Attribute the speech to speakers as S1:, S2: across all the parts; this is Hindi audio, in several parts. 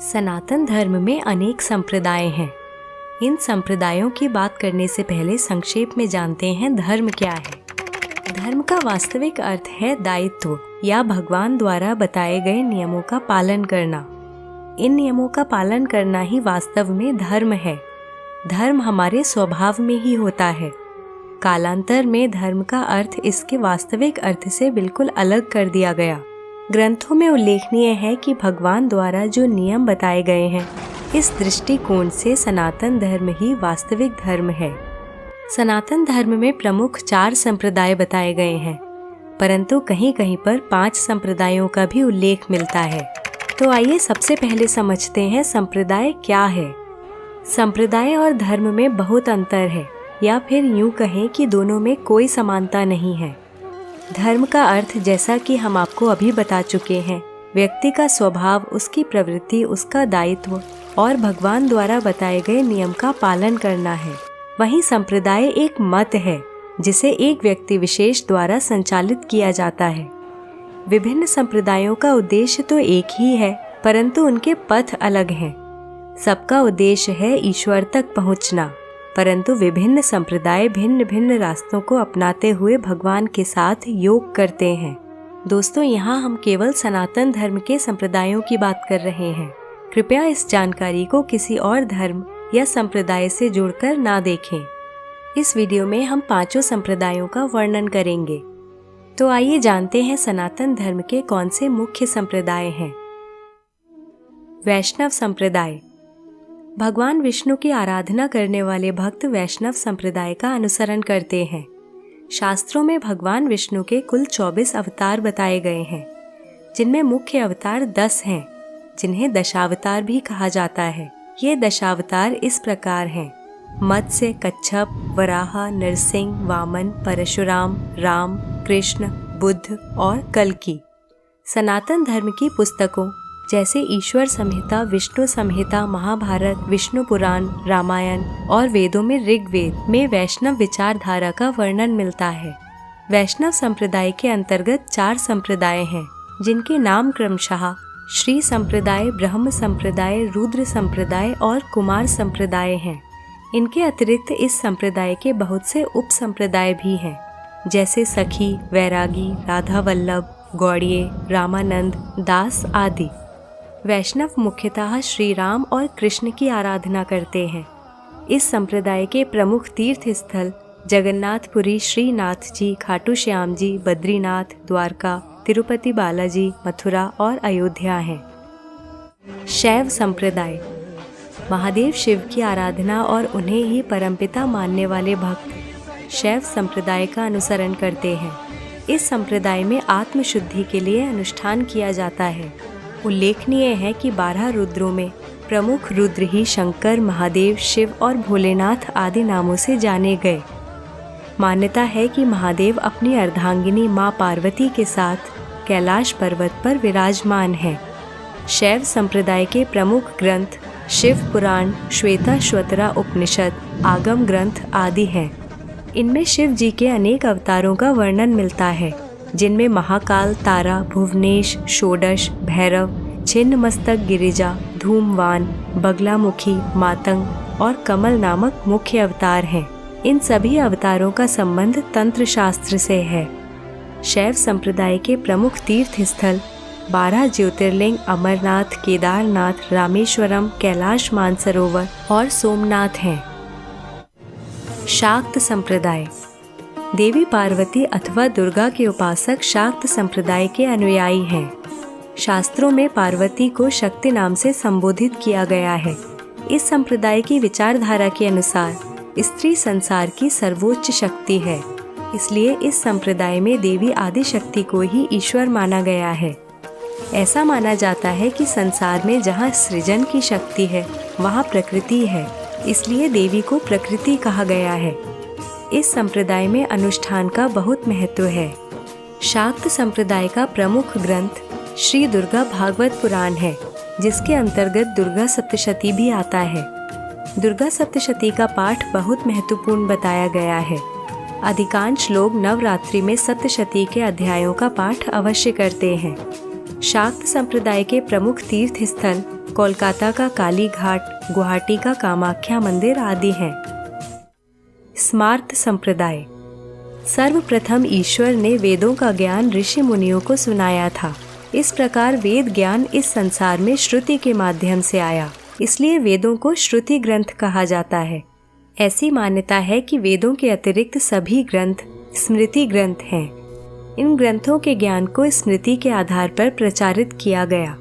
S1: सनातन धर्म में अनेक संप्रदाय हैं। इन संप्रदायों की बात करने से पहले संक्षेप में जानते हैं धर्म क्या है। धर्म का वास्तविक अर्थ है दायित्व या भगवान द्वारा बताए गए नियमों का पालन करना। इन नियमों का पालन करना ही वास्तव में धर्म है। धर्म हमारे स्वभाव में ही होता है। कालांतर में धर्म का अर्थ इसके वास्तविक अर्थ से बिल्कुल अलग कर दिया गया। ग्रंथों में उल्लेखनीय है कि भगवान द्वारा जो नियम बताए गए हैं, इस दृष्टिकोण से सनातन धर्म ही वास्तविक धर्म है। सनातन धर्म में प्रमुख 4 संप्रदाय बताए गए हैं, परंतु कहीं कहीं पर 5 संप्रदायों का भी उल्लेख मिलता है। तो आइए सबसे पहले समझते हैं संप्रदाय क्या है। संप्रदाय और धर्म में बहुत अंतर है, या फिर यूं कहें कि दोनों में कोई समानता नहीं है। धर्म का अर्थ जैसा कि हम आपको अभी बता चुके हैं, व्यक्ति का स्वभाव, उसकी प्रवृत्ति, उसका दायित्व और भगवान द्वारा बताए गए नियम का पालन करना है। वहीं संप्रदाय एक मत है जिसे एक व्यक्ति विशेष द्वारा संचालित किया जाता है। विभिन्न संप्रदायों का उद्देश्य तो एक ही है, परंतु उनके पथ अलग हैं। सबका उद्देश्य है ईश्वर तक पहुंचना, परंतु विभिन्न संप्रदाय भिन्न भिन्न रास्तों को अपनाते हुए भगवान के साथ योग करते हैं। दोस्तों, यहाँ हम केवल सनातन धर्म के संप्रदायों की बात कर रहे हैं। कृपया इस जानकारी को किसी और धर्म या संप्रदाय से जोड़कर ना देखें। इस वीडियो में हम 5 संप्रदायों का वर्णन करेंगे। तो आइए जानते हैं सनातन धर्म के कौन से मुख्य संप्रदाय हैं। वैष्णव संप्रदाय। भगवान विष्णु की आराधना करने वाले भक्त वैष्णव संप्रदाय का अनुसरण करते हैं। शास्त्रों में भगवान विष्णु के कुल 24 अवतार बताए गए हैं, जिनमें मुख्य अवतार 10 हैं, जिन्हें दशावतार भी कहा जाता है। ये दशावतार इस प्रकार हैं: मत्स्य, कच्छप, वराह, नरसिंह, वामन, परशुराम, राम, कृष्ण, बुद्ध और कल्कि। सनातन धर्म की पुस्तकों जैसे ईश्वर संहिता, विष्णु संहिता, महाभारत, विष्णु पुराण, रामायण और वेदों में ऋग्वेद में वैष्णव विचारधारा का वर्णन मिलता है। वैष्णव संप्रदाय के अंतर्गत 4 संप्रदाय हैं, जिनके नाम क्रमशः श्री संप्रदाय, ब्रह्म संप्रदाय, रुद्र संप्रदाय और कुमार संप्रदाय हैं। इनके अतिरिक्त इस संप्रदाय के बहुत से उप संप्रदाय भी हैं, जैसे सखी, वैरागी, राधा वल्लभ, गौड़िये, रामानंद, दास आदि। वैष्णव मुख्यतः श्री राम और कृष्ण की आराधना करते हैं। इस संप्रदाय के प्रमुख तीर्थ स्थल जगन्नाथपुरी, श्रीनाथ जी, खाटू श्याम जी, बद्रीनाथ, द्वारका, तिरुपति बालाजी, मथुरा और अयोध्या हैं। शैव संप्रदाय। महादेव शिव की आराधना और उन्हें ही परमपिता मानने वाले भक्त शैव संप्रदाय का अनुसरण करते हैं। इस संप्रदाय में आत्मशुद्धि के लिए अनुष्ठान किया जाता है। उल्लेखनीय है कि 12 रुद्रों में प्रमुख रुद्र ही शंकर, महादेव, शिव और भोलेनाथ आदि नामों से जाने गए। मान्यता है कि महादेव अपनी अर्धांगिनी माँ पार्वती के साथ कैलाश पर्वत पर विराजमान हैं। शैव संप्रदाय के प्रमुख ग्रंथ शिव पुराण, श्वेताश्वतरा उपनिषद, आगम ग्रंथ आदि हैं। इनमें शिव जी के अनेक अवतारों का वर्णन मिलता है, जिनमें महाकाल, तारा, भुवनेश, षोडश, भैरव, छिन्न मस्तक, गिरिजा, धूमवान, बगलामुखी, मातंग और कमल नामक मुख्य अवतार हैं। इन सभी अवतारों का संबंध तंत्र शास्त्र से है। शैव संप्रदाय के प्रमुख तीर्थ स्थल 12 ज्योतिर्लिंग अमरनाथ, केदारनाथ, रामेश्वरम, कैलाश मानसरोवर और सोमनाथ हैं। शाक्त संप्रदाय। देवी पार्वती अथवा दुर्गा के उपासक शाक्त संप्रदाय के अनुयायी हैं। शास्त्रों में पार्वती को शक्ति नाम से संबोधित किया गया है। इस संप्रदाय की विचारधारा के अनुसार स्त्री संसार की सर्वोच्च शक्ति है, इसलिए इस संप्रदाय में देवी आदि शक्ति को ही ईश्वर माना गया है। ऐसा माना जाता है कि संसार में जहाँ सृजन की शक्ति है, वहाँ प्रकृति है, इसलिए देवी को प्रकृति कहा गया है। इस संप्रदाय में अनुष्ठान का बहुत महत्व है। शाक्त संप्रदाय का प्रमुख ग्रंथ श्री दुर्गा भागवत पुराण है, जिसके अंतर्गत दुर्गा सप्तशती भी आता है। दुर्गा सप्तशती का पाठ बहुत महत्वपूर्ण बताया गया है। अधिकांश लोग नवरात्रि में सप्तशती के अध्यायों का पाठ अवश्य करते हैं। शाक्त संप्रदाय के प्रमुख तीर्थ स्थल कोलकाता का काली घाट, गुवाहाटी का कामाख्या मंदिर आदि हैं। स्मार्त संप्रदाय। सर्वप्रथम ईश्वर ने वेदों का ज्ञान ऋषि मुनियों को सुनाया था। इस प्रकार वेद ज्ञान इस संसार में श्रुति के माध्यम से आया, इसलिए वेदों को श्रुति ग्रंथ कहा जाता है। ऐसी मान्यता है कि वेदों के अतिरिक्त सभी ग्रंथ स्मृति ग्रंथ हैं। इन ग्रंथों के ज्ञान को स्मृति के आधार पर प्रचारित किया गया।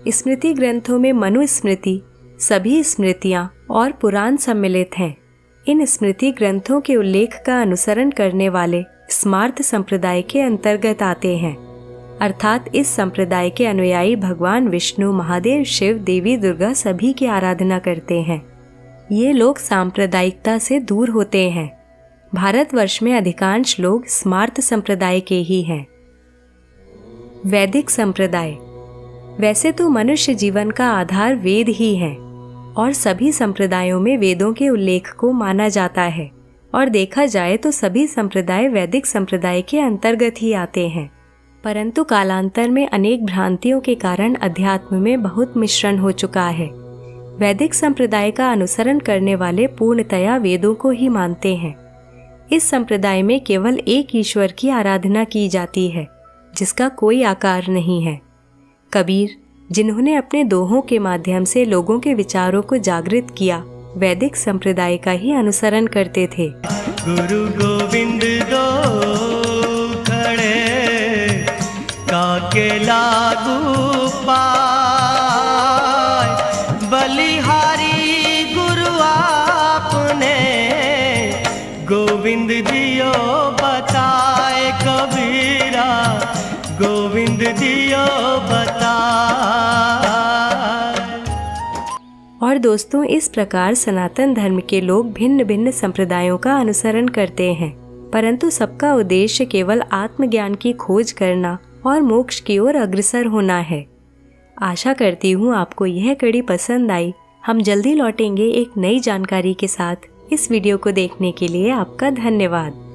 S1: स्मृति ग्रंथों में मनुस्मृति, सभी स्मृतियाँ और पुराण सम्मिलित हैं। इन स्मृति ग्रंथों के उल्लेख का अनुसरण करने वाले स्मार्त संप्रदाय के अंतर्गत आते हैं, अर्थात इस संप्रदाय के अनुयायी भगवान विष्णु, महादेव, शिव, देवी दुर्गा सभी की आराधना करते हैं। ये लोग सांप्रदायिकता से दूर होते हैं। भारतवर्ष में अधिकांश लोग स्मार्त संप्रदाय के ही हैं। वैदिक संप्रदाय। वैसे तो मनुष्य जीवन का आधार वेद ही है और सभी संप्रदायों में वेदों के उल्लेख को माना जाता है, और देखा जाए तो सभी संप्रदाय वैदिक संप्रदाय के अंतर्गत ही आते हैं। परंतु कालांतर में अनेक भ्रांतियों के कारण अध्यात्म में बहुत मिश्रण हो चुका है। वैदिक संप्रदाय का अनुसरण करने वाले पूर्णतया वेदों को ही मानते हैं। इस संप्रदाय में केवल एक ईश्वर की आराधना की जाती है, जिसका कोई आकार नहीं है। कबीर, जिन्होंने अपने दोहों के माध्यम से लोगों के विचारों को जागृत किया, वैदिक संप्रदाय का ही अनुसरण करते थे।
S2: गुरु गोविंद दो खड़े काके लागू पाय, बलिहारी गुरु आपने गोविंद दियो बताए, कबीरा गोविंद दियो बताए।
S1: और दोस्तों, इस प्रकार सनातन धर्म के लोग भिन्न भिन्न संप्रदायों का अनुसरण करते हैं, परंतु सबका उद्देश्य केवल आत्मज्ञान की खोज करना और मोक्ष की ओर अग्रसर होना है। आशा करती हूँ आपको यह कड़ी पसंद आई। हम जल्दी लौटेंगे एक नई जानकारी के साथ। इस वीडियो को देखने के लिए आपका धन्यवाद।